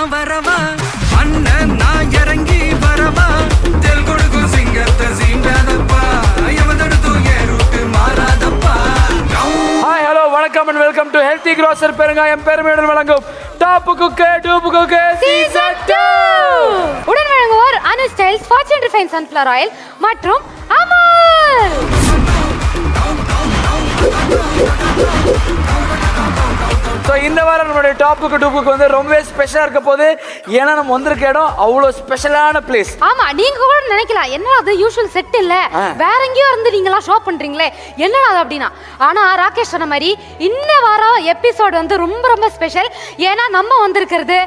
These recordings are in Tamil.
நான் வரவா அண்ணன் நான் இறங்கி வரவா தெல் கொடுக்கும் சிங்கத்தை சீண்டாதப்பா எவதடுத்து ஏறுட்டு மாறாதப்பா. ஹாய் ஹலோ வணக்கம் and welcome to healthy grocer பெருங்காயம் பெருமையுடன் வழங்கும் டாப் குக்கே டூப் குக்கே சீசன் 2 உடன் வழங்குவோர் Anu styles Fortune refine sunflower oil மற்றும் அமுல். ஸோ இந்த வாரம் நம்மளுடைய டாப்புக்கு டூப்புக்கு வந்து ரொம்பவே ஸ்பெஷலாக இருக்க போது. ஏன்னா நம்ம வந்திருக்க இடம் அவ்வளோ ஸ்பெஷலான பிளேஸ். ஆமா, நீங்க கூட நினைக்கலாம் என்ன அது யூஷுவல் செட் இல்ல, வேற எங்கேயோ இருந்து நீங்களாம் ஷோ பண்றீங்களே என்னடா அது அப்படின்னா. ஆனா ராகேஷ் சொன்ன மாதிரி இந்த வாரம் எபிசோட் வந்து ரொம்ப ரொம்ப ஸ்பெஷல். ஏன்னா நம்ம வந்திருக்கிறது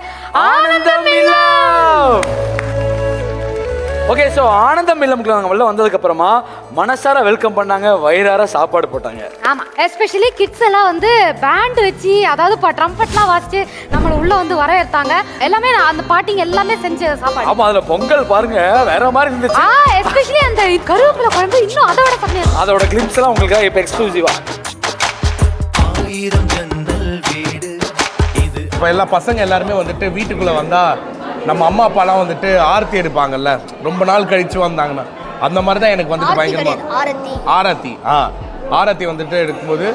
ஆனந்தம் இல்லம். ஓகே, ஸோ ஆனந்தம் இல்லம்க்கு நாங்கள் வெளில வந்ததுக்கப்புறமா மனசார வெல்கம் பண்ணாங்க, வயிறார சாப்பாடு போட்டாங்க. ஆமாம், எஸ்பெஷலி கிட்ஸ் எல்லாம் வந்து பேண்ட் வச்சு, அதாவது இப்போ ட்ரம்பட்லாம் வாசிச்சு நம்மளை உள்ள வந்து வரவேற்றாங்க. எல்லாமே அந்த பாட்டிங்க எல்லாமே செஞ்ச சாப்பாடு. ஆமாம், அதில் பொங்கல் பாருங்க வேற மாதிரி இருந்துச்சு. எஸ்பெஷலி அந்த கருவேப்பிலை குழம்பு இன்னும் அதோட செம்மையா. அதோட கிளிப்ஸ் எல்லாம் உங்களுக்காக இப்போ எக்ஸ்க்ளூசிவா. இப்போ எல்லா பசங்க எல்லாருமே வந்துட்டு வீட்டுக்குள்ளே வந்தால் நம்ம அம்மா அப்பாலாம் வந்துட்டு ஆரத்தி எடுப்பாங்கல்ல, ரொம்ப நாள் கழித்து வந்தாங்கன்னா அந்த மாதிரி தான் எனக்கு வந்துட்டு பயங்கரமாக ஆரத்தி வந்துட்டு எடுக்கும்போது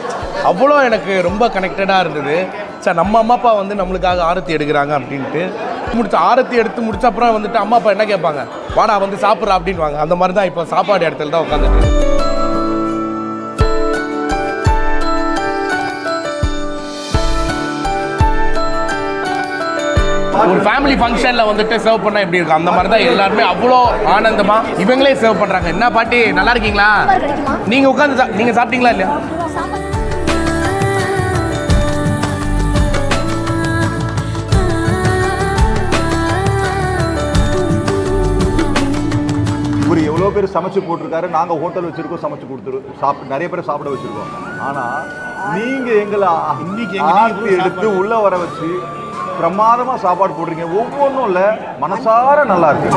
அவ்வளோ எனக்கு ரொம்ப கனெக்டடாக இருந்தது. சார் நம்ம அம்மா அப்பா வந்து நம்மளுக்காக ஆரத்தி எடுக்கிறாங்க அப்படின்ட்டு ஆரத்தி எடுத்து முடிச்ச அப்புறம் வந்துட்டு அம்மா அப்பா என்ன கேட்பாங்க, வாடா வந்து சாப்பிட்றா அப்படின்வாங்க. அந்த மாதிரி தான் இப்போ சாப்பாடு இடத்துல தான் உட்காந்துட்டு. ஒரு ஃபேமிலி ஃபங்க்ஷனில் வந்துட்டு சர்வ் பண்ணால் எப்படி இருக்கும் அந்த மாதிரி தான் எல்லாருமே அவ்வளோ ஆனந்தமாக இவங்களே சர்வ் பண்ணுறாங்க. என்ன பாட்டி நல்லா இருக்கீங்களா? நீங்கள் உட்காந்து நீங்கள் சாப்பிட்டீங்களா இல்லையா? இவர் எவ்வளோ பேர் சமைச்சு போட்டிருக்காரு. நாங்கள் ஹோட்டல் வச்சுருக்கோம், சமைச்சு கொடுத்துருக்கோம், நிறைய பேர் சாப்பிட வச்சுருக்கோம். ஆனால் நீங்கள் எங்களை இன்னைக்கு எடுத்து உள்ளே வர வச்சு பிரமாதமாக சாப்பாடு போடுறீங்க. ஒவ்வொன்றும் இல்லை, மனசார நல்லா இருக்கு.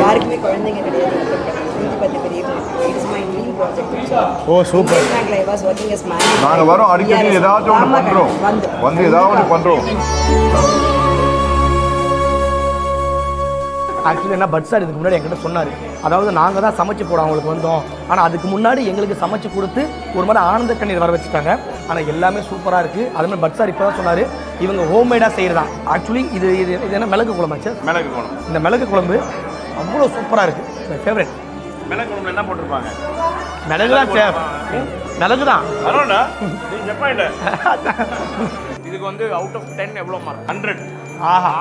யாருக்குமே குழந்தைங்க கிடையாது. ஓ சூப்பர். நாங்கள் வரோம், அடிக்கடி ஏதாச்சும் ஒன்று பண்ணுறோம், வந்து ஏதாவது ஒன்று பண்ணுறோம். ஆக்சுவலி என்ன பட் சார் இதுக்கு முன்னாடி என்கிட்ட சொன்னார், அதாவது நாங்கள் தான் சமைச்சு போட அவங்களுக்கு வந்தோம், ஆனால் அதுக்கு முன்னாடி எங்களுக்கு சமைச்சு கொடுத்து ஒரு மாதிரி ஆனந்த கண்ணீர் வர வச்சுட்டாங்க. ஆனால் எல்லாமே சூப்பராக இருக்குது. அதுமாதிரி பட் சார் இப்போ தான் சொன்னார் இவங்க ஹோம்மேடாக செய்கிறதான். ஆக்சுவலி இது இது இது என்ன மிளகு குழம்பு சார்? மிளகு குழம்பு. இந்த மிளகு குழம்பு அவ்வளோ சூப்பராக இருக்குது. ஃபேவரட். மிளகு குழம்பு என்ன போட்டிருப்பாங்க? மிளகு தான் சார், மிளகு தான். இதுக்கு வந்து அவுட் ஆஃப் 10 எவ்வளோ மார்க்? 100. ஆஹா.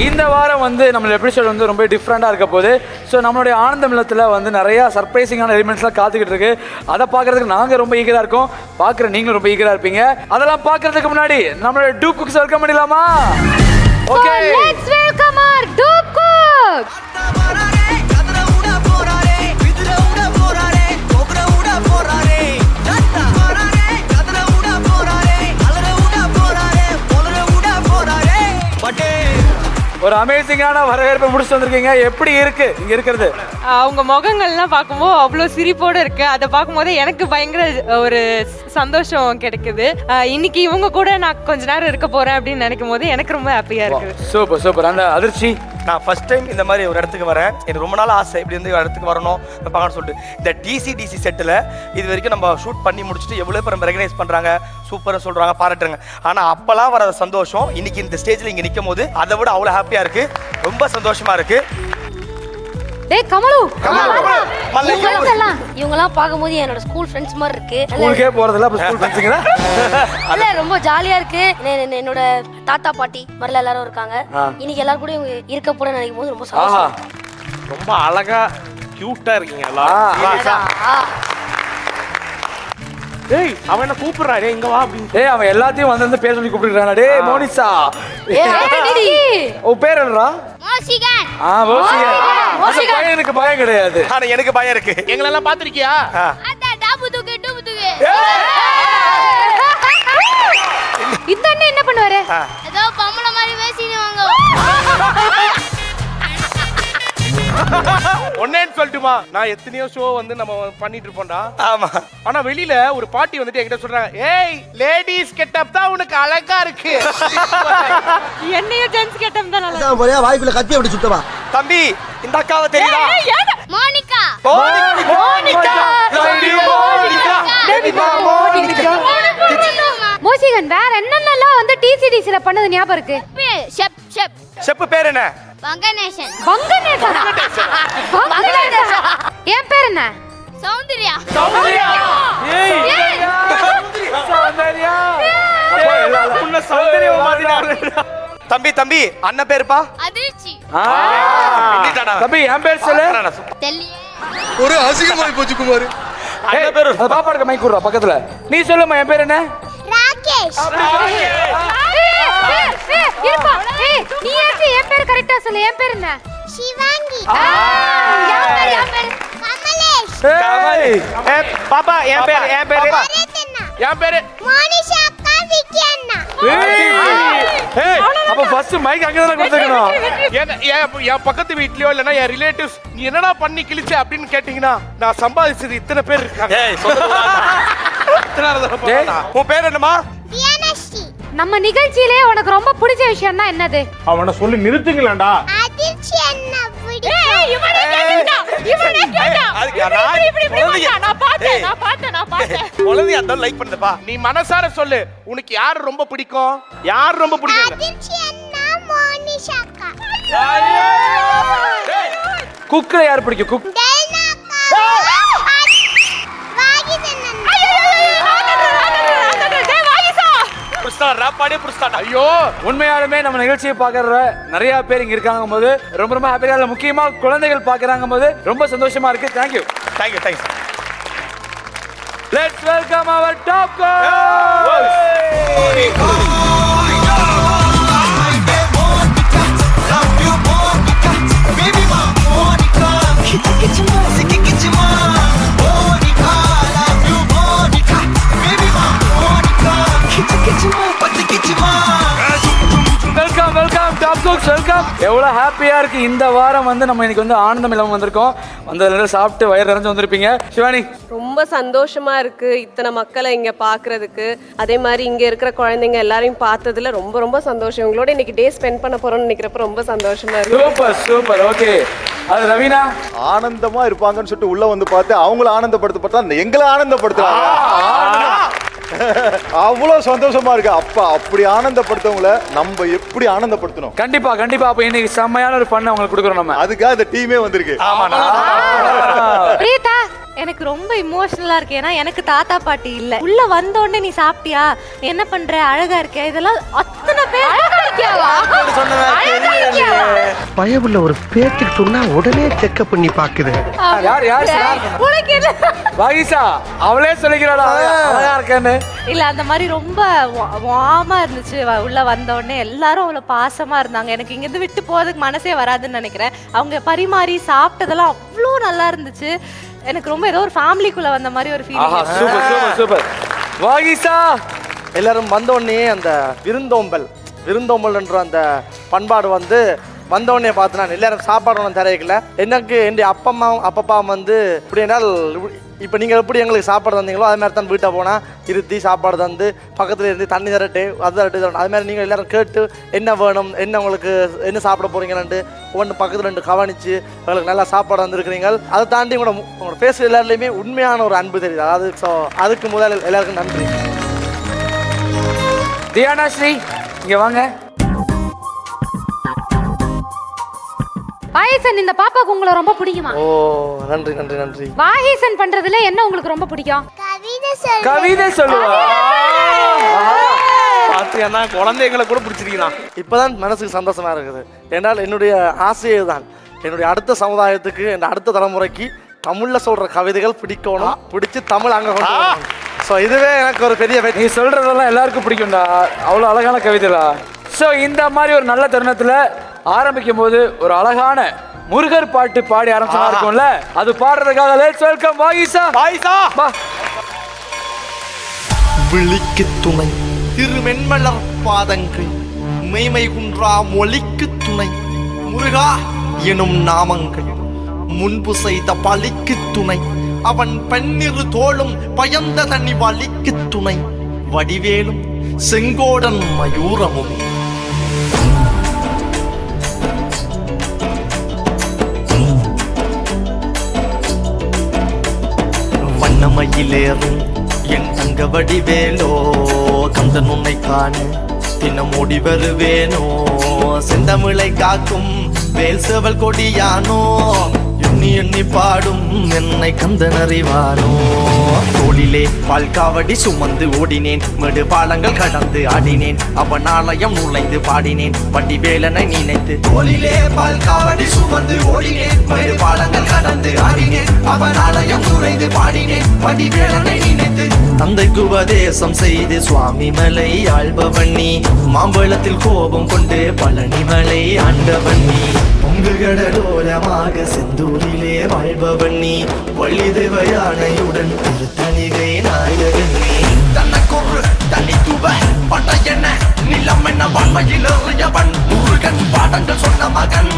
இந்த வாரம் வந்து நம்மளோட எபிசோட் வந்து ரொம்ப டிஃப்ரெண்டாக இருக்க போகுது. ஸோ நம்மளுடைய ஆனந்தம் இல்லத்தில் வந்து நிறையா சர்ப்ரைசிங்கான எலிமெண்ட்ஸ்லாம் காத்துக்கிட்டு இருக்கு. அதை பார்க்கறதுக்கு நாங்கள் ரொம்ப ஈகராக இருக்கோம், பார்க்குற நீங்களும் ரொம்ப ஈகராக இருப்பீங்க. அதெல்லாம் பார்க்கறதுக்கு முன்னாடி நம்மளோட டூப் குக்ஸ் வெல்கம் பண்ணிடலாமா? Okay, let's welcome our dupe cook. ஒரு அமேசிங்கான வரவேற்பை முடிச்சு வந்திருக்கீங்க. எப்படி இருக்கு இங்க இருக்கிறது? அவங்க முகங்கள்லாம் பார்க்கும்போது அவ்வளோ சிரிப்போடு இருக்கு. அதை பார்க்கும்போது எனக்கு பயங்கர ஒரு சந்தோஷம் கிடைக்குது. இன்னைக்கு இவங்க கூட நான் கொஞ்ச நேரம் இருக்க போறேன் அப்படின்னு நினைக்கும் போது எனக்கு ரொம்ப ஹாப்பியா இருக்கு. Super super. அந்த அதிர்ச்சி, நான் ஃபர்ஸ்ட் டைம் இந்த மாதிரி ஒரு இடத்துக்கு வரேன். எனக்கு ரொம்ப நாள் ஆசை இப்படி வந்து இடத்துக்கு வரணும் பார்க்கணும்னு சொல்லிட்டு. இந்த டிசி செட்டில் இது வரைக்கும் நம்ம ஷூட் பண்ணி முடிச்சுட்டு எவ்வளோ பேர் நம்ம ரெகனைஸ் பண்ணுறாங்க, சூப்பராக சொல்கிறாங்க, பாராட்டுறாங்க. ஆனால் அப்போல்லாம் வர சந்தோஷம் இன்னைக்கு இந்த ஸ்டேஜில் இங்கே நிற்கும் போது அதை விட அவ்வளோ ஹாப்பியாக இருக்குது, ரொம்ப சந்தோஷமாக இருக்குது. டேய் கமலு, இவங்கெல்லாம் பார்க்கும்போது என்னோட ஸ்கூல் ஃப்ரெண்ட்ஸ் மாதிரி இருக்கு. ஸ்கூலுக்கே போறதில்ல, அப்ப ஸ்கூல் ஃப்ரெண்ட்ஸ்ங்கடா. இல்ல ரொம்ப ஜாலியா இருக்கு. என்னோட தாத்தா பாட்டி மாதிரிலாம் எல்லாரும் இருக்காங்க. இன்னைக்கு எல்லாரும் கூட இவங்க இருக்க போறேன்னு நினைக்கும் போது ரொம்ப சந்தோஷம். ரொம்ப அழகா கியூட்டா இருக்கீங்க எல்லாரும். ஏய் அவன் என்ன கூப்பிடுறாரு இங்க வா அப்படின்னு. டேய் அவன் எல்லாத்தையும் வந்து பேர் சொல்லி கூப்பிட்டுறான். டேய் மோனிஷா உன் பேர் என்னடா? மோசிகன். மோசிகன். பையனுக்கு பயம் கிடையாது. ஆனா எனக்கு பயம் இருக்கு. எங்களை எல்லாம் பாத்திருக்கியா? அட டாபு தூக்கு டாபு தூக்கு. இந்த அண்ணன் என்ன பண்ணுவாரு? ஏதோ பொம்பளை மாதிரி பேசிடுவாங்க. ஒன்னேன்னு சொல்லட்டுமா, நான் எத்தனையோ ஷோ வந்து நம்ம பண்ணிட்டு இருப்போம்டா. ஆமா. ஆனா வெளியில ஒரு பாட்டி வந்துட்டு என்கிட்ட சொல்றாங்க, ஏய் லேடிஸ் கெட்டப் தான் உனக்கு அழகா இருக்கு. என்னையும் ஜென்ஸ் கெட்டப் தான் நல்லா போறியா வாய்க்குள்ள கத்தி அப்படி சுத்தமா. தம்பி இந்த அக்காவை தெரியுதா? மோனிகா. மோசிகன் வேற என்னென்னலாம் வந்து டிசிடிசில பண்ணது ஞாபகம் இருக்கு? ஷெப் ஷெப். செப்பு பேர் என்ன? பங்கநேஷன். பங்கநேசனா? பங்கநேசனா. என் பேர் என்ன? சௌந்தர்யா. உன்ன சௌந்தர்யம் மாதிரினாரு. தம்பி தம்பி அண்ணன் பேருப்பா? அதிர்ச்சி. தம்பி என் பேர் சொல்லு. தெல்லியே. ஒரு அசிங்கமாய் போச்சு குமார். அண்ணன் பேரு பாப்பாடுக்க மைக் குடுறா பக்கத்துல. நீ சொல்லுமா என் பேர் என்ன? ராகேஷ். இருப்பா. நீ ஏன் என் பேர் கரெக்ட்டா சொல்லு. என் பேர் என்ன? சிவாங்கி. என் பேர் கமலேஷ். பாப்பா என் பேர் ரத்தனா. என் பேரு மோனிஷா அக்கா விக்கி அண்ணா. அப்ப ஃபர்ஸ்ட் மைக் அங்க தான் கொடுத்துக்கணும். என் பக்கத்து வீட்லயோ இல்லனா என் ரிலேட்டிவ்ஸ் நீ என்னடா பண்ணி கிழிச்ச அப்படின்னு கேட்டீங்கன்னா நான் சம்பாதிச்சது இத்தனை பேர் இருக்காங்க. உன் பேர் என்னமா? தியானஸ்ரீ. நம்ம நிகழ்ச்சியிலே உனக்கு ரொம்ப பிடிச்ச விஷயம்னா என்னது? அவனை சொல்லி நிறுத்துங்களேன்டா. அதிர்ச்சி அண்ணா பிடிக்கும். லைக் பண்ணப்பா. நீ மனசார சொல்லு உனக்கு யார் ரொம்ப பிடிக்கும்? யார் ரொம்ப பிடிக்கும்? அதிர்ச்சி அண்ணா மோனிஷா அக்கா. குக்ல யார் பிடிக்கும்? குக் டெல்னா அக்கா. வாகிதன் அண்ணா. ஐயோ உண்மையாலுமே நம்ம நிகழ்ச்சியை பார்க்கற நிறைய பேர் இங்க இருக்காங்க போது ரொம்ப ரொம்ப ஹாப்பியா இல்ல. முக்கியமா குழந்தைகள் பார்க்கறாங்க போது ரொம்ப சந்தோஷமா இருக்கு. Thank you. Let's welcome our top girls. Welcome top cooks welcome. எவ்வளவு ஹாப்பியா இருக்கு. இந்த வாரம் வந்து நம்ம இன்னைக்கு வந்து ஆனந்தம் இல்லாம வந்திருக்கோம். வந்ததுல சாப்பிட்டு வயிறு நிறைஞ்சு வந்திருப்பீங்க. சிவானி ரொம்ப சந்தோஷமா இருக்கு இத்தனை மக்களை இங்க பாக்குறதுக்கு. அதே மாதிரி இங்க இருக்கிற குழந்தைங்க எல்லாரையும் பார்த்ததுல ரொம்ப ரொம்ப சந்தோஷம். இவங்களோட இன்னைக்கு டே ஸ்பெண்ட் பண்ண போறோம்னு நினைக்கிறப்ப ரொம்ப சந்தோஷமா இருக்கு. Super super. ஓகே அது ரவீனா ஆனந்தமா இருப்பாங்கன்னு சொல்லிட்டு உள்ள வந்து பார்த்து அவங்கள ஆனந்தப்படுத்தப்பட்டா எங்களை ஆனந்தப்படுத்துறாங்க. அவ்வளவு சந்தோஷமா இருக்கு. அப்பா அப்படி ஆனந்தப்படுத்தவங்கள நம்ம எப்படி ஆனந்தப்படுத்தணும்? கண்டிப்பா கண்டிப்பா. அப்ப இன்னைக்கு செம்மையான ஒரு ஃபன் உங்களுக்கு கொடுக்குறோம் நம்ம. அதுக்காக இந்த டீமே வந்திருக்கு. பிரீதா எனக்கு ரொம்ப இமோஷனலா இருக்கு. ஏன்னா எனக்கு தாத்தா பாட்டி இல்ல. உள்ள வந்த உடனே நீ சாப்பிட்டியா, நீ என்ன பண்ற, அழகா இருக்க, இதெல்லாம் அத்தனை பேர் பயமுள்ள ஒரு பேச்சுக்கு சொன்னா உடனே செக்அப் பண்ணி பாக்குது. யார் யார் வாகிசா அவளே சொல்லிக்கிறாளா அழகா இருக்கேன்னு. இல்ல அந்த மாதிரி ரொம்ப வாமா இருந்துச்சு. உள்ள வந்த உடனே எல்லாரும் அவ்வளவு பாசமா இருந்தாங்க. எனக்கு இங்க இருந்து விட்டு போறதுக்கு மனசே வராதுன்னு நினைக்கிறேன். அவங்க பரிமாறி சாப்பிட்டதெல்லாம் அவ்வளோ நல்லா இருந்துச்சு. எனக்கு ரொம்ப ஏதோ ஒரு ஃபேமிலிக்குள்ள வந்த மாதிரி ஒரு ஃபீலிங். Super super super. வாகிசா எல்லாரும் வந்த உடனே அந்த விருந்தோம்பல்ன்ற அந்த பண்பாடு வந்து வந்த உடனே பார்த்து நான் எல்லாரும் சாப்பாடு ஒன்றும் தரையிக்கல. எனக்கு என் அப்பப்பா வந்து இப்படி என்றால் இப்போ நீங்கள் எப்படி எங்களுக்கு சாப்பாடு தந்தீங்களோ அது மாதிரி தான் வீட்டை போனால் இருத்தி சாப்பாடு தந்து பக்கத்தில் இருந்து தண்ணி தரட்டு அது தரட்டு அது மாதிரி நீங்கள் எல்லோரும் கேட்டு என்ன வேணும், என்ன உங்களுக்கு என்ன சாப்பிட போகிறீங்கன்னு ஒன்று பக்கத்தில் ரெண்டு கவனித்து எங்களுக்கு நல்லா சாப்பாடு வந்துருக்கிறீங்க. அதை தாண்டி உங்களோட ஃபேஸ் எல்லாருலேயுமே உண்மையான ஒரு அன்பு தெரியுது. அதாவது ஸோ அதுக்கு முதல்ல எல்லாருக்கும் நன்றி. தியானா ஸ்ரீ இங்கே வாங்க. வாகிசன் இந்த பாப்பாக்கு உங்களை ரொம்ப பிடிக்குமா? ஓ நன்றி நன்றி நன்றி. வாகிசன் பண்றதுல என்ன உங்களுக்கு ரொம்ப பிடிக்கும்? கவிதை சொல்லுவா. பாத்தியானா குழந்தைகளை கூட பிடிச்சிருக்கீங்களா? இப்போதான் மனசுக்கு சந்தோஷமா இருக்குது. ஏன்னால் என்னுடைய ஆசையே தான் என்னுடைய அடுத்த சமுதாயத்துக்கு என் அடுத்த தலைமுறைக்கு தமிழ்ல சொல்ற கவிதைகள் பிடிக்கணும், பிடிச்சு தமிழ் அங்க கொண்டு வரணும். ஸோ இதுவே எனக்கு ஒரு பெரிய நீ சொல்றதெல்லாம் எல்லாருக்கும் பிடிக்கும்டா, அவ்வளோ அழகான கவிதைடா. ஸோ இந்த மாதிரி ஒரு நல்ல தருணத்தில் ஆரம்பிக்கும் போது ஒரு அழகான முருகர் பாட்டு பாடி ஆரம்பிச்சா இருக்கும்ல, அது பாடுறதுக்காக லெட்ஸ் வெல்கம் வாயிசா. வாயிசா விழிக்கு துணை திருமென்மலர் பாதங்கள் மெய்மை குன்றா மொழிக்கு துணை முருகா எனும் நாமங்கள் முன்பு செய்த பழிக்கு துணை அவன் பன்னிரு தோளும் பயந்த தனி வலிக்கு துணை வடிவேலும் செங்கோடன் மயூரமும் வண்ணமயிலேறும் என் தங்க வடிவேலோ கந்தன் உன்னை காண தினம் ஓடி வருவேனோ செந்தமிழை காக்கும் வேல் செவல் கொடியானோ எண்ணி எண்ணி பாடும் என்னை கந்தன் அறிவானோ தோளிலே பால்காவடி சுமந்து ஓடினேன் மேடு பாலங்கள் கடந்து ஆடினேன் அவன் ஆலயம் நுழைந்து பாடினேன் வடிவேலனை நினைத்து தோளிலே பால்காவடி சுமந்து ஓடினேன் மேடு பாலங்கள் கடந்து ஆடினேன் அவன் ஆலயம் நுழைந்து பாடினேன் வடிவேலனை நினைத்து தந்தைக்கு உபதேசம் செய்து சுவாமி மலை ஆள்பவன் நீ மாம்பழத்தில் கோபம் கொண்டு பழனி மலை ஆண்டவன் நீ பொங்கு கடலோரமாக செந்தூரிலே வாழ்பவன் நீ வள்ளி தேவயானையுடன் திருத்தணிகை நாயகன் நீ தனக்கொரு தனித்துவ பட்டையென நிலம் என்ன வன்மையில் எறியவன் முருகன் பாடங்கள் சொன்ன மகன்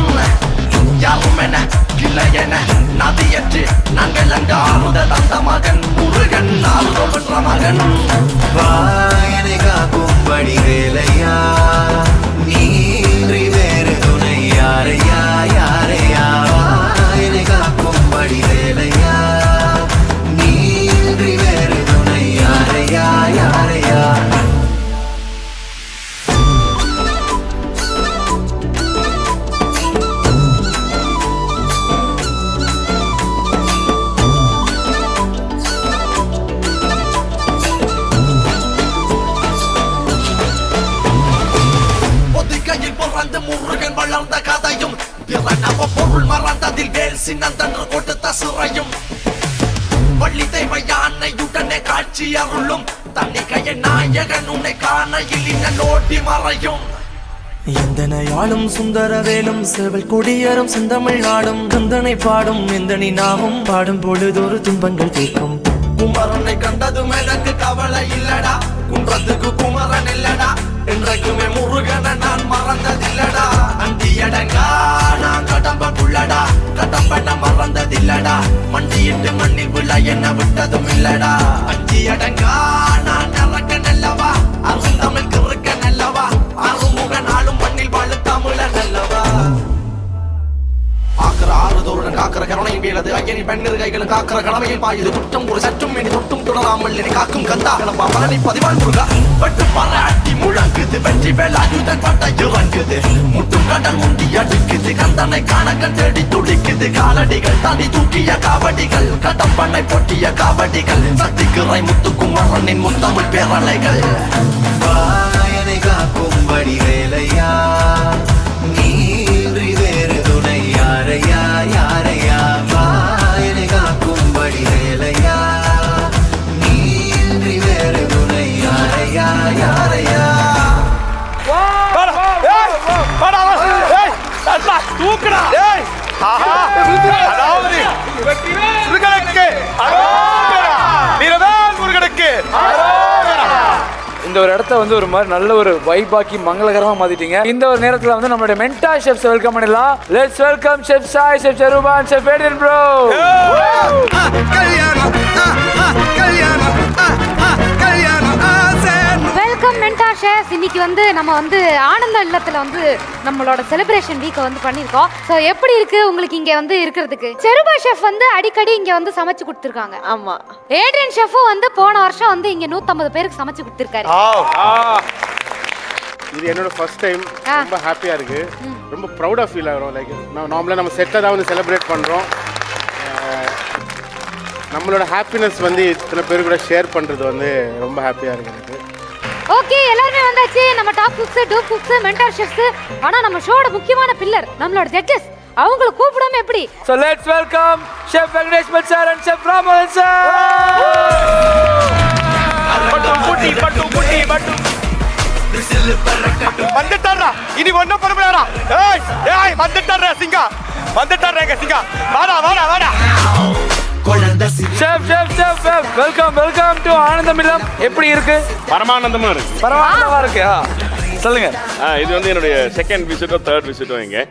யாரும் என கிளை என நதியற்று நாங்கள் அங்க ஆறுத தந்த மகன் முருகன் ஆறுதவன்ற மகன் வாயனை காக்கும் வடிவேலையா நீன்றி வேறு துணை யாரையா யாரையா வாயனை காக்கும் வடிவேலையா நீன்றி வேறு துணை யாரையா யாரையா முருகன் வளர்ந்த கதையும் பிறனவ பொருள் மறந்ததில் வேல் சின்னந்தன்று கொடுத்த சிறையும் வள்ளி தெய்வ யானையுடனே காட்சி அருளும் தன்னிகைய நாயகன் உன்னை காணையில் இன்ன ஓட்டி மறையும் எந்தனையாளும் சுந்தரவேலும் செவல் கொடியரும் செந்தமிழ் நாடும் கந்தனை பாடும் எந்தனி நாமும் பாடும் பொழுதொரு துன்பங்கள் தீர்க்கும் குமரனை கண்டதும் எனக்கு கவலை இல்லடா குன்றத்துக்கு குமரன் இல்லடா என்றைக்குமே முருகனை நான் மறந்ததில்லடா அந்தியடங்கா நான் கடம்ப புள்ளடா கடம்பன மறந்ததில்லடா மண்டியிட்டு மண்ணில் விழ என்ன விட்டதும் இல்லடா அந்தியடங்கா நான் நரக்க நல்லவா அருள் தமிழ் கிறுக்க நல்லவா அருமுக நாளும் மண்ணில் வாழ தமிழ நல்லவா ஆக்கிற ஆறுதோருடன் காக்கிற கருணையும் வீழது ஐயனி பெண்ணிரு கைகளும் காக்கிற கடமையில் பாயுது குற்றம் ஒரு சற்றும் இனி தொட்டும் தொடராமல் இனி காக்கும் கந்தா கிளம்பா பழனி பதிவான் முருகா வெட்டு பாராட்டி முழங்குது வெற்றி வேலாயுதன் பட்ட இறங்குது முட்டும் கடல் முண்டி அடுக்குது கந்தனை காண கண்டடி துடிக்குது காலடிகள் தாண்டி தூக்கிய காவடிகள் கடம்பனை பொட்டிய காவடிகள் சக்திக்குறை முத்துக்குமரனின் முத்தமிழ் பேரலைகள் வாயனை காக்கும் வடிவேலையா நீன்றி வேறு துணை யாரையா யாரையா வாயனை காக்கும் வடிவேலையா நீன்றி வேறு துணை யாரையா யாரையா தூக்குடா அதாவது முருகனுக்கு இந்த ஒரு இடத்த வந்து ஒரு மாதிரி நல்ல ஒரு வைபாக்கி மங்களகரமா மாத்திட்டீங்க. இந்த ஒரு நேரத்துல வந்து நம்மளுடைய மென்டா ஷெஃப்ஸ் வெல்கம் பண்ணலாம். Let's welcome chef Sai, chef Sherupan, chef Edwin bro. Welcome mentor chefs. இன்னைக்கு வந்து நம்ம வந்து ஆனந்த இல்லத்துல வந்து நம்மளோட செலிப்ரேஷன் வீக்கை வந்து பண்ணிருக்கோம். சோ எப்படி இருக்கு உங்களுக்கு இங்க வந்து இருக்கிறதுக்கு? செருபா ஷெஃப் வந்து அடிக்கடி இங்க வந்து சமைச்சு கொடுத்திருக்காங்க. ஆமா. ஏட்ரியன் ஷெஃப்பும் வந்து போன வருஷம் வந்து இங்க 150 பேருக்கு சமைச்சு கொடுத்திருக்காரு. இது என்னோட ஃபர்ஸ்ட் டைம். ரொம்ப ஹாப்பியா இருக்கு. ரொம்ப ப்ரௌடா ஃபீல் ஆகிறோம். லைக் நார்மலாக நம்ம செட்டில் தான் வந்து செலிப்ரேட் பண்ணுறோம். நம்மளோட ஹாப்பினஸ் வந்து இத்தனை பேர் கூட ஷேர் பண்ணுறது வந்து ரொம்ப ஹாப்பியாக இருக்கு எனக்கு. ஓகே, எல்லாரும் வந்தாச்சு. நம்ம top cooks, dope cooks, mentor chefs. ஆனா நம்ம ஷோட முக்கியமான பில்லர் நம்மளோட ஜட்ஜஸ். அவங்கள கூப்பிடாம எப்படி? So let's welcome Chef Venkatesh Bhatt sir and Chef Raman sir. வந்துட்டாரா இனி ஒன்னும் பண்ண முடியாதா ஏய் ஏய் வந்துட்டாரா சிங்கா வந்துட்டாரா எங்க சிங்கா வாடா வாடா வாடா வெல்கம் டு ஆனந்தம் இல்லம். எப்படி இருக்கு? பரமானந்தமா இருக்கு. பரவாயில்லவா இருக்கு. சொல்லுங்க. இது வந்து என்னுடைய செகண்ட் விசிட்டோ தேர்ட் விசிட்டோ இங்கே.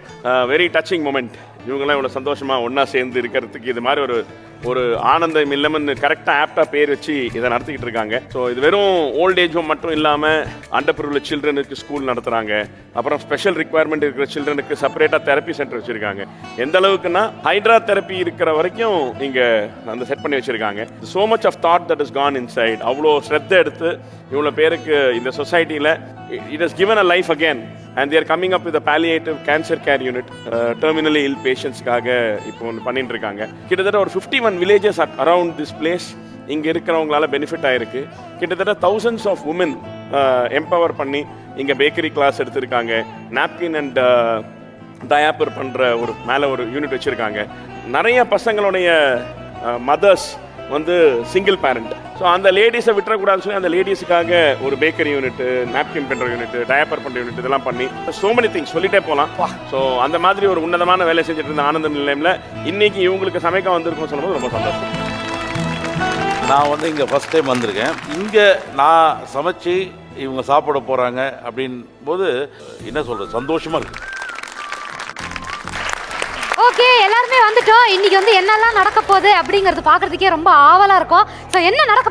Very touching moment. இவங்கெல்லாம் இவ்வளோ சந்தோஷமா ஒன்றா சேர்ந்து இருக்கிறதுக்கு இது மாதிரி ஒரு ஆனந்தம் இல்லம்னு கரெக்டாக ஆப்டாக பேர் வச்சு இதை நடத்திக்கிட்டு இருக்காங்க. ஸோ இது வெறும் ஓல்ட் ஏஜ் ஹோம் மட்டும் இல்லாமல் அண்டர் ப்ரிவிலேஜ் சில்ட்ரனுக்கு ஸ்கூல் நடத்துகிறாங்க. அப்புறம் ஸ்பெஷல் ரிக்வயர்மெண்ட் இருக்கிற சில்ட்ரனுக்கு செப்பரேட்டாக தெரப்பி சென்டர் வச்சுருக்காங்க. எந்த அளவுக்குன்னா ஹைட்ரா தெரப்பி இருக்கிற வரைக்கும் இங்கே அந்த செட் பண்ணி வச்சுருக்காங்க. So much of thought that is gone inside. அவ்வளோ ஸ்ரத்தை எடுத்து இவ்வளோ பேருக்கு இந்த சொசைட்டியில் it has given a life again and they are coming up with a palliative cancer care unit terminally ill patientsக்காக இப்போ ஒன்று பண்ணிட்டு இருக்காங்க. கிட்டத்தட்ட ஒரு 51 villages around this place இங்கே இருக்கிறவங்களால பெனிஃபிட் ஆயிருக்கு. கிட்டத்தட்ட thousands of women எம்பவர் பண்ணி இங்கே பேக்கரி கிளாஸ் எடுத்திருக்காங்க. நாப்கின் அண்ட் டயாப்பர் பண்ணுற ஒரு மேலே ஒரு யூனிட் வச்சுருக்காங்க. நிறைய பசங்களுடைய மதர்ஸ் வந்து சிங்கிள் பேரண்ட். ஸோ அந்த லேடிஸை விட்டுறக்கூடாதுன்னு சொல்லி அந்த லேடிஸுக்காக ஒரு பேக்கரி யூனிட், நாப்கின் பண்ணுற யூனிட், டயப்பர் பண்ணுற யூனிட் இதெல்லாம் பண்ணி சோ மெனி திங்ஸ் சொல்லிட்டே போகலாம். ஸோ அந்த மாதிரி ஒரு உன்னதமான வேலை செஞ்சுட்டு இருந்த ஆனந்தம் நிலையம்ல இன்னைக்கு இவங்களுக்கு சமைக்க வந்திருக்கும்னு சொல்லும்போது ரொம்ப சந்தோஷம். நான் வந்து இங்கே ஃபஸ்ட் டைம் வந்திருக்கேன். இங்கே நான் சமைச்சு இவங்க சாப்பிட போகிறாங்க அப்படின் போது என்ன சொல்கிறது, சந்தோஷமாக இருக்குது. ஓகே, எல்லாருமே வந்துட்டோம். இன்னைக்கு வந்து என்னெல்லாம் நடக்க போகுது அப்படிங்கிறது பார்க்கறதுக்கே ரொம்ப ஆவலா இருக்கும். ஸோ என்ன நடக்க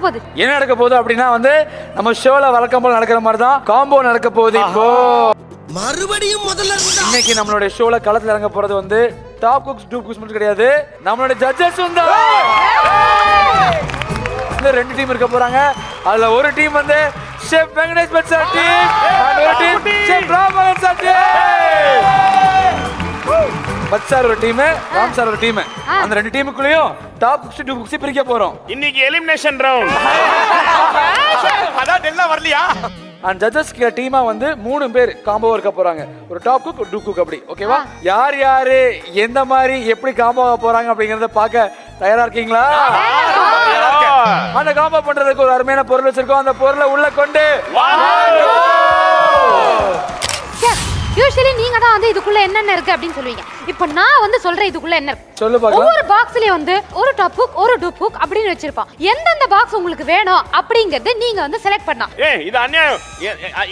போகுது அப்படின்னா வந்து நம்ம ஷோல வழக்கம் போல நடக்கிற மாதிரி தான் காம்போ நடக்க போகுது. இப்போ மறுபடியும் முதல்ல இன்னைக்கு நம்மளுடைய ஷோல களத்துல இறங்க போறது வந்து டாப் குக்ஸ் டூப் குக்ஸ் மட்டும் கிடையாது, நம்மளுடைய ஜட்ஜஸ் வந்து ரெண்டு டீம் இருக்க போறாங்க. அதுல ஒரு டீம் வந்து chef Venkatesh Bhat sir team, ஒரு team chef Raman sir team. Bhat sir ஒரு டீம், ராம் சார் ஒரு டீம். அந்த ரெண்டு டீமுக்குள்ளேயும் டாப் குக்ஸ் டூப் குக்ஸ் பிரிக்க போறோம். இன்னைக்கு எலிமினேஷன் ரவுண்ட். அதான் டெல்லா வரலையா? அண்ட் ஜட்ஜஸ் டீமா வந்து 3 பேர் காம்போ இருக்க போறாங்க. ஒரு டாப் குக், ஒரு டூப் குக் அப்படி. ஓகேவா? யார் யாரு எந்த மாதிரி எப்படி காம்போ போறாங்க அப்படிங்கறத பார்க்க தயாரா இருக்கீங்களா? அந்த காம்போ பண்றதுக்கு ஒரு அருமையான பொருள் வச்சிருக்கோம். அந்த பொருளை உள்ள கொண்டு யூசுவலி நீங்க தான் வந்து இதுக்குள்ள என்னென்ன இருக்கு அப்படின்னு சொல்லுவீங்க. இப்போ நான் வந்து சொல்றேன் இதுக்குள்ள என்ன இருக்கு சொல்லு பார்க்கலாம். ஒவ்வொரு பாக்ஸ்லயே வந்து ஒரு டாப் குக், ஒரு டூப் குக் அப்படின்னு வச்சிருப்போம். எந்தெந்த பாக்ஸ் உங்களுக்கு வேணும் அப்படிங்கறது நீங்க வந்து செலக்ட் பண்ணலாம். இது அநியாயம்.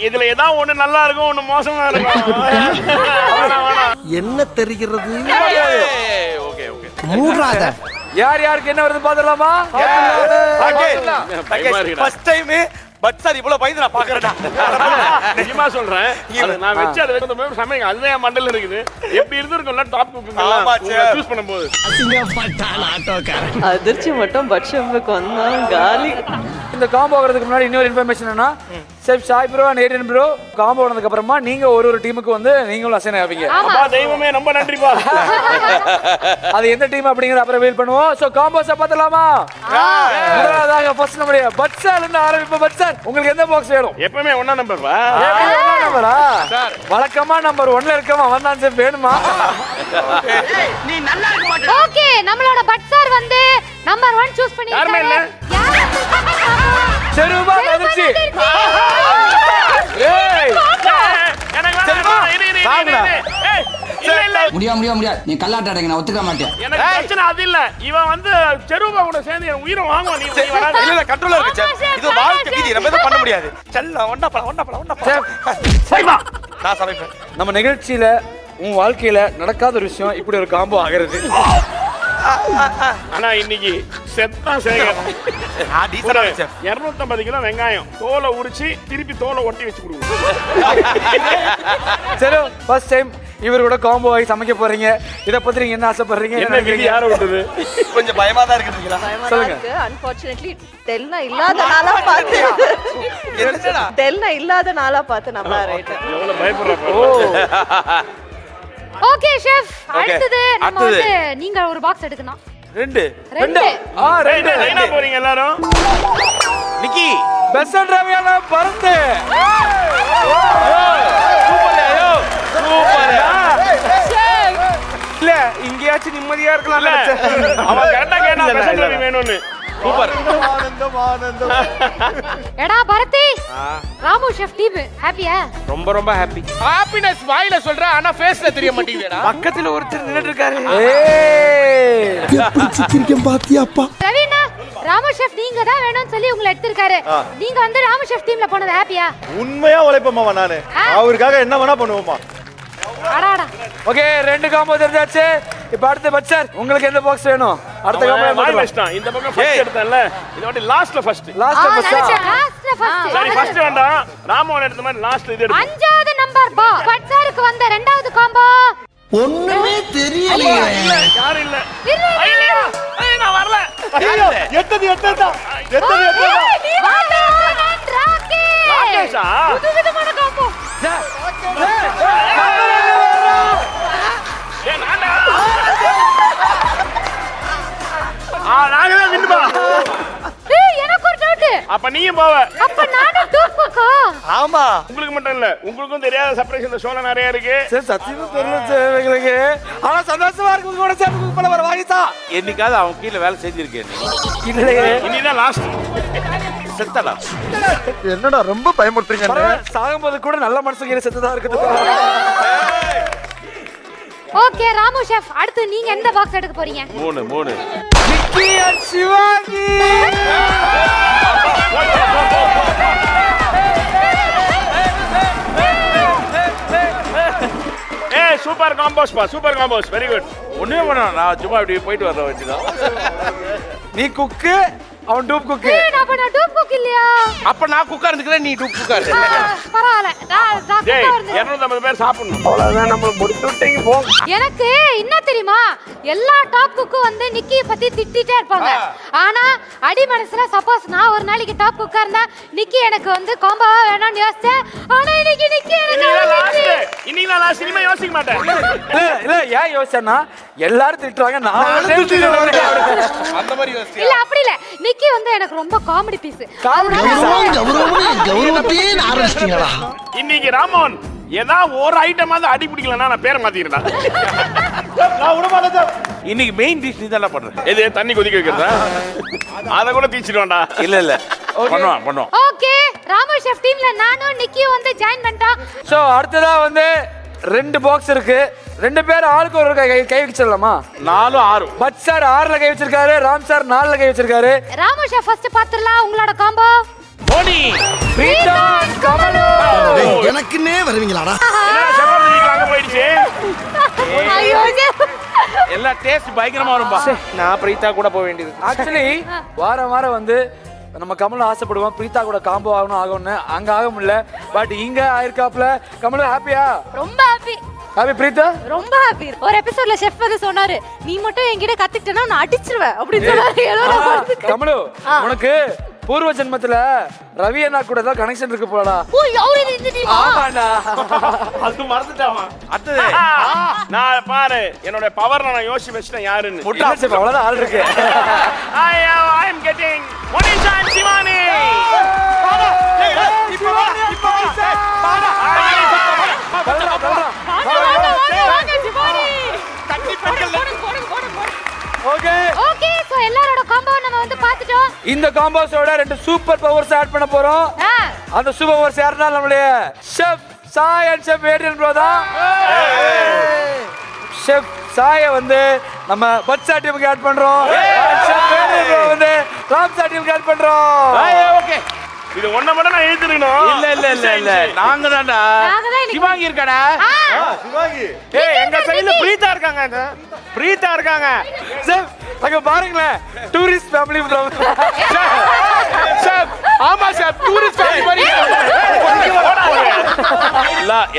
இதுல ஏதாவது ஒண்ணு நல்லா இருக்கும், ஒண்ணு மோசமா இருக்கும். என்ன தெரிகிறது? ஓகே ஓகே, மூடாத. யார் யாருக்கு என்ன வருது பாத்துடலாமா? ஃபர்ஸ்ட் டைம் பட் சார் இவ்வளவு பயந்து நான் பாக்குறேன். நிஜமா சொல்றேன், நான் வச்சு அதை வைக்கும் சமையல் அதுதான் என் மண்டல இருக்குது. எப்படி இருந்திருக்கும்ல டாப் குக் சூஸ் பண்ணும்போது. அதிர்ச்சி மட்டும் பட்சம்புக்கு வந்தா காலி. இந்த காம்போ வரதுக்கு முன்னாடி இன்னொரு இன்ஃபர்மேஷன் என்னன்னா, chef Sai bro and Aryan bro combo வந்ததுக்கு அப்புறமா நீங்க ஒரு டீமுக்கு வந்து நீங்களும் அசைன் ஆவீங்க. அப்பா தெய்வமே ரொம்ப நன்றிப்பா. அது எந்த டீம் அப்படிங்கறத அப்புறம் வெயிட் பண்ணுவோம். சோ காம்போஸ் பார்த்தலாமா? முதலாவதாக ஃபர்ஸ்ட் நம்முடைய பட்சால இருந்து ஆரம்பிப்போம். பட்சா உங்களுக்கு எந்த பாக்ஸ் வேணும்? எப்பவுமே 1 நம்பர் பா. எப்பவுமே 1 நம்பரா? வழக்கமா நம்பர் 1ல இருக்கமா வந்தான் சார் வேணுமா? நீ நல்லா இருக்க மாட்டே. ஓகே, நம்மளோட பட்சார் வந்து நம்பர் 1 சூஸ் பண்ணிட்டாரு. யாருமே இல்ல. செருபா வந்துச்சு. ஏய் எனக்கு முடியாது நீ கல்லாட்டாடங்க, நான் ஒத்துக்க மாட்டேன். எனக்கு பிரச்சனை அது இல்ல. இவன் வந்து செருபா கூட சேர்ந்து என் உயிரை வாங்குவான். நீ வராத. இல்ல கண்ட்ரோலா இருக்கு சார். இது வாழ்க்கை விதி, நம்ம எதுவும் பண்ண முடியாது. செல்ல ஒண்ணா பழ. சரிமா, நான் சமைப்பேன். நம்ம நிகழ்ச்சியில உன் வாழ்க்கையில நடக்காத ஒரு விஷயம் இப்படி ஒரு காம்போ ஆகிறது. ஆனா இன்னைக்கு செத்தா சேகர் 250 கிலோ வெங்காயம் தோலை உரிச்சு திருப்பி தோலை ஒட்டி வச்சு கொடுங்க. சரி, ஃபர்ஸ்ட் டைம் இவர் கூட காம்போ ஆகி சமைக்க போறீங்க. இத பத்தி நீங்க என்ன ஆசைப்படுறீங்க? என்ன விதி யார விட்டது? கொஞ்சம் பயமா தான் இருக்குங்களா? சொல்லுங்க. அன்ஃபார்ச்சுனேட்லி டெல்னா இல்லாத நாளா பார்த்து என்னடா டெல்னா இல்லாத நாளா பார்த்து நம்ம ரைட். எவ்வளவு பயப்படுறப்ப. ஓகே ஷெஃப், அடுத்து நம்ம வந்து நீங்க ஒரு பாக்ஸ் எடுக்கணும். 2 லைனா போறீங்க எல்லாரும். நிக்கி பெஸ்ட் ரவியான பரத்து. இல்ல இங்கேயாச்சும் நிம்மதியா இருக்கலாம். அவன் கரெக்டா கேட்டா பெஸ்ட் ரவி வேணும்னு. சூப்பர். எடா பரதி, ராமு ஷெஃப் டீம் ஹாப்பியா? ரொம்ப ரொம்ப ஹாப்பி. ஹாப்பினஸ் வாயில சொல்ற ஆனா ஃபேஸ்ல தெரிய மாட்டேங்குதுடா. பக்கத்துல ஒருத்தர் நின்னுட்டு இருக்காரு. ரவீனா, ராமு ஷெஃப் நீங்க தான் வேணும்னு சொல்லி உங்களை எடுத்திருக்காரு. நீங்க வந்து ராமு ஷெஃப் டீம்ல போனது ஹாப்பியா? உண்மையா உழைப்போமா நானு, அவருக்காக என்ன வேணா பண்ணுவோமா. ஓகே, 2 காம்போ தெரிஞ்சாச்சு. இப்போ அடுத்து பச்சர், உங்களுக்கு எந்த பாக்ஸ் வேணும்? அடுத்த காம்போ வாய் வெஸ்டா. இந்த பக்கம் ஃபர்ஸ்ட் எடுத்தேன்ல, இது வந்து லாஸ்ட்ல ஃபர்ஸ்ட். லாஸ்ட்ல ஃபர்ஸ்ட். சரி, ஃபர்ஸ்ட் வேண்டாம். ராமோன் எடுத்த மாதிரி லாஸ்ட் இது எடுப்போம். 5வது நம்பர் பா. பச்சருக்கு வந்த 2வது காம்போ. ஒண்ணுமே தெரியலையே. யாரும் இல்ல. ஐயோ, நான் வரல. எத்தது ராகேஷா? புதுவிதமான காம்போ. நாங்க தான் வின்னுமா? எனக்கு ஒரு டவுட். அப்ப நீயும் போவ. அப்ப நானும் டூப்புக்கா? ஆமா. உங்களுக்கு மட்டும் இல்ல, உங்களுக்கும் தெரியாத சர்ப்ரைஸ் இந்த ஷோல நிறைய இருக்கு. சரி, சத்தியமா தெரியல சார் எங்களுக்கு. ஆனா சந்தோஷமா இருக்கு உங்க கூட சேர்ந்து குக் பண்ண வர வாங்கிட்டா. என்னைக்காவது அவன் கீழே வேலை செஞ்சிருக்கேன் இல்லையே. இனிதான் லாஸ்ட். செத்தடா. என்னடா ரொம்ப பயமுறுத்துறீங்க. சாகும்போது கூட நல்ல மனசுக்கு செத்துதான் இருக்குது. ஓகே ராமு ஷெஃப், அடுத்து நீங்க எந்த பாக்ஸ் எடுக்க போறீங்க? 3 நிக்கி அண்ட் சிவாங்கி. சூப்பர் காம்போஸ் பா, சூப்பர் காம்போஸ், வெரி குட். ஒண்ணே பண்ணா, நான் சும்மா இப்படி போயிட்டு வர வேண்டியதான். நீ குக்கு, அவன் டூப் குக்கு. நான் டூப் குக் இல்லையா? அப்ப நான் குக்கா இருந்துக்கிறேன், நீ டூப் குக்கா இரு. பரவாயில்ல. டேய் 250 பேர் சாப்பிடணும். அவ்வளவுதான், நம்ம முடிச்சு விட்டீங்க போ. எனக்கு என்ன தெரியுமா, எல்லா டாப் குக்கும் வந்து நிக்கிய பத்தி திட்டிட்டே இருப்பாங்க. ஆனா அடி மனசுல சப்போஸ் நான் ஒரு நாளைக்கு டாப் குக்கா இருந்தா நிக்கி எனக்கு வந்து காம்போவா வேணும்னு யோசிச்சேன். ஆனா இன்னைக்கு நிக்கி இன்னைக்கு நான் லாஸ்ட் இனிமே யோசிக்க மாட்டேன். இல்ல ஏன் யோசிச்சேன்னா எல்லாரும் திட்டுவாங்க, நான் அந்த மாதிரி யோசிச்சு. இல்ல அப்படி இல்ல, நிக்கி வந்து எனக்கு ரொம்ப காமெடி பீஸ். இன்னைக்கு ராமோன் ஏதா ஒரு ஐட்டமாவது அடி பிடிக்கலன்னா நான் பேரை மாத்திக்கிறேன். நான் விட மாட்டேன். இன்னைக்கு மெயின் டிஷ் நீ தான் பண்ற. எது தண்ணி கொதிக்க வைக்கிறதா? அத கூட தீச்சிடுவான்டா. இல்ல பண்ணுவான். ஓகே, ராமு ஷெஃப் டீம்ல நானும் நிக்கியும் வந்து ஜாயின் பண்ணிட்டோம். சோ அடுத்ததா வந்து 2 பாக்ஸ் இருக்கு. 2 பேர் ஆளுக்கு ஒரு கை வச்சிடலாமா? 4 6. பட் சார் 6ல கை வச்சிருக்காரு, ராம் சார் 4ல கை வச்சிருக்காரு. ராமு ஷெஃப் ஃபர்ஸ்ட் பாத்துறலாம் உங்களோட காம்போ. மோனி பிரீதா கமலு. எனக்குன்னே வருவீங்களாடா? என்ன சப்பாத்தி அங்க போயிடுச்சு. ஐயோ எல்லாம் டேஸ்ட் பயங்கரமா வரும்பா. நான் பிரீதா கூட போக வேண்டியது. ஆக்சுவலி வாரம் வந்து நம்ம கமலும் ஆசைப்படுவோம் பிரீதா கூட காம்போ ஆகணும்னு. அங்க ஆக முடியல, பட் இங்க ஆயிருக்காப்ல. கமலு ஹாப்பியா? ரொம்ப ஹாப்பி. ஹாப்பி பிரீதா? ரொம்ப ஹாப்பி. ஒரு எபிசோட்ல ஷெஃப் வந்து சொன்னாரு, நீ மட்டும் என்கிட்ட கத்துக்கிட்டனா நான் அடிச்சிருவேன் அப்படின்னு சொன்னாரு. கமலு, உனக்கு பூர்வ ஜென்மத்துல ரவி அண்ணா கூட தான் கனெக்ஷன் இருக்கு போலடா. ஓ யாரு இந்த டீமா? ஆமாடா. அது மறந்துட்டாமா. அடுத்து நான் பாரு என்னோட பவர் நான் யோசிச்சு வச்சிட்டேன் யாருன்னு. முட்டா செப் அவ்வளவுதான் ஆள் இருக்கு. I am getting Monisha and Shivani. பாடா. இப்போ பாடா. வாங்க சிவானி. ஓகே, சோ எல்லாரோட காம்போ நம்ம வந்து பாத்துட்டோம். இந்த காம்போஸோட 2 சூப்பர் பவர்ஸ் ஆட் பண்ண போறோம். அந்த சூப்பர் பவர்ஸ் யாருன்னா நம்மளுடைய chef Sai and chef Adrian bro தான். ஷெஃப் சாயை வந்து நம்ம பட்சா டீமுக்கு ஆட் பண்றோம். ஷெஃப் ஏட்ரியன் ப்ரோ வந்து ராம் சார் டீமுக்கு ஆட் பண்றோம். ஓகே, இது ஒண்ண மட்டும் நான் எழுதிரணும். இல்ல நாங்க தான்டா. சிவாங்கி இருக்காடா. சிவாங்கி ஏய் எங்க சைடுல பிரீதா இருக்காங்க. பிரீதா இருக்காங்க. ஷெஃப் அங்க பாருங்களேன், டூரிஸ்ட் ஃபேமிலி ஃப்ரம் ஷெஃப். ஆமா ஷெஃப், டூரிஸ்ட் ஃபேமிலி மாதிரி.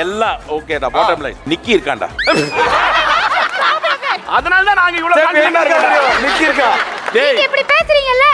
எல்லாம் ஓகேடா. பாட்டம் லைன் நிக்கி இருக்கான்டா. அதனால தான் நாங்க இவ்வளவு கான்ஃபிடன்ட்டா இருக்கோம். நிக்கி இருக்கா. நீங்க இப்படி பேசுறீங்கல்ல,